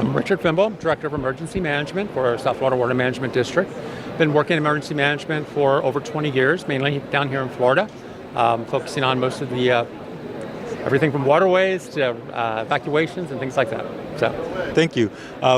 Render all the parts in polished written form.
I'm Richard Fimbel, Director of Emergency Management for South Florida Water Management District. Been working in emergency management for over 20 years, mainly down here in Florida, focusing on most of the everything from waterways to evacuations and things like that. Thank you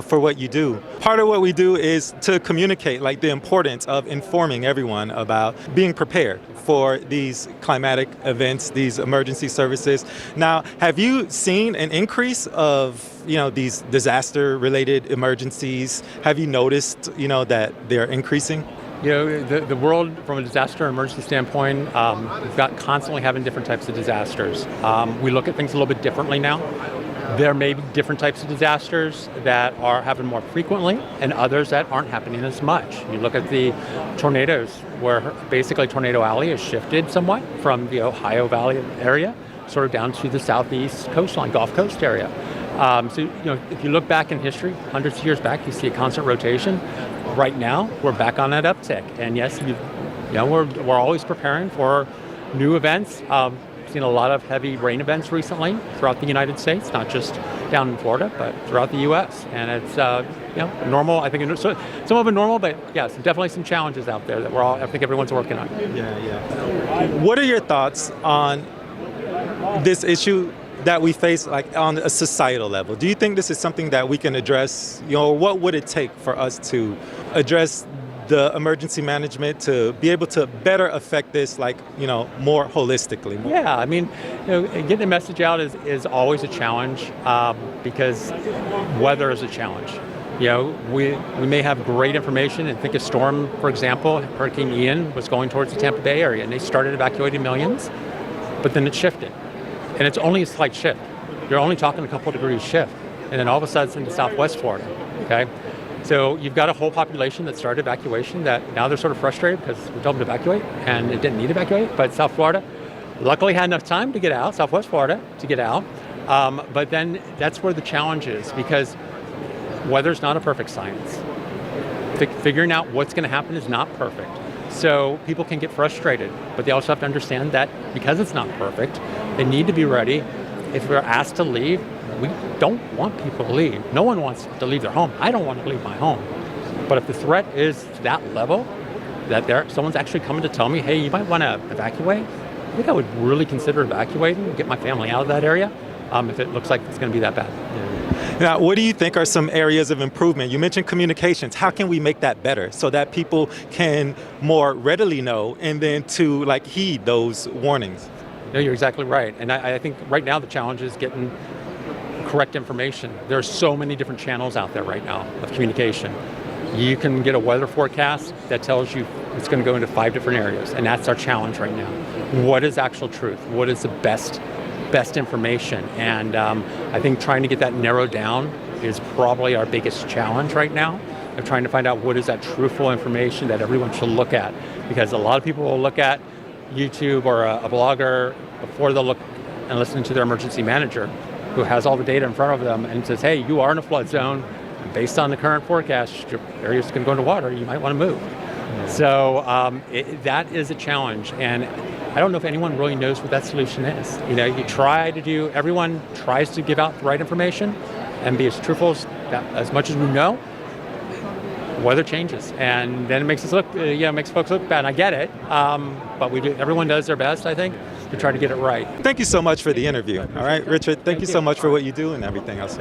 for what you do. Part of what we do is to communicate like the importance of informing everyone about being prepared for these climatic events, these emergency services. Now, have you seen an increase of these disaster-related emergencies? Have you noticed that they're increasing? The world, from a disaster and emergency standpoint, we've got constantly having different types of disasters. We look at things a little bit differently now. There may be different types of disasters that are happening more frequently and others that aren't happening as much. You look at the tornadoes, where basically Tornado Alley has shifted somewhat from the Ohio Valley area sort of down to the southeast coastline, Gulf Coast area. If you look back in history, hundreds of years back, you see a constant rotation. Right now, we're back on that uptick. And yes, we're always preparing for new events. Seen a lot of heavy rain events recently throughout the United States, not just down in Florida, but throughout the U.S. And it's normal. I think some of it normal, but yes, definitely some challenges out there that I think everyone's working on. Yeah. What are your thoughts on this issue that we face, like on a societal level? Do you think this is something that we can address? What would it take for us to address the emergency management to be able to better affect this, more holistically? Yeah, I mean, getting the message out is always a challenge because weather is a challenge. We may have great information and think a storm, for example, Hurricane Ian was going towards the Tampa Bay area and they started evacuating millions, but then it shifted. And it's only a slight shift. You're only talking a couple of degrees shift. And then all of a sudden it's into Southwest Florida, okay? So you've got a whole population that started evacuation that now they're sort of frustrated because we told them to evacuate and it didn't need to evacuate. But South Florida luckily had enough time to get out, Southwest Florida to get out. But then that's where the challenge is because weather's not a perfect science. Figuring out what's going to happen is not perfect. So people can get frustrated, but they also have to understand that because it's not perfect, they need to be ready. If we're asked to leave, we don't want people to leave. No one wants to leave their home. I don't want to leave my home. But if the threat is to that level, that someone's actually coming to tell me, hey, you might want to evacuate, I think I would really consider evacuating and get my family out of that area if it looks like it's going to be that bad. Yeah. Now, what do you think are some areas of improvement? You mentioned communications. How can we make that better so that people can more readily know and then to heed those warnings? No, you're exactly right. And I think right now the challenge is getting correct information. There are so many different channels out there right now of communication. You can get a weather forecast that tells you it's going to go into 5 different areas, and that's our challenge right now. What is actual truth? What is the best information? And I think trying to get that narrowed down is probably our biggest challenge right now, of trying to find out what is that truthful information that everyone should look at. Because a lot of people will look at YouTube or a blogger before they'll look and listen to their emergency manager, who has all the data in front of them and says, hey, you are in a flood zone. Based on the current forecast, your area's going to go into water. You might want to move. Yeah. So that is a challenge. And I don't know if anyone really knows what that solution is. Everyone tries to give out the right information and be as truthful as much as we know. Weather changes, and then it makes makes folks look bad. And I get it, but everyone does their best, I think, to try to get it right. Thank you so much for the interview. All right, Richard, thank you so much for what you do and everything else.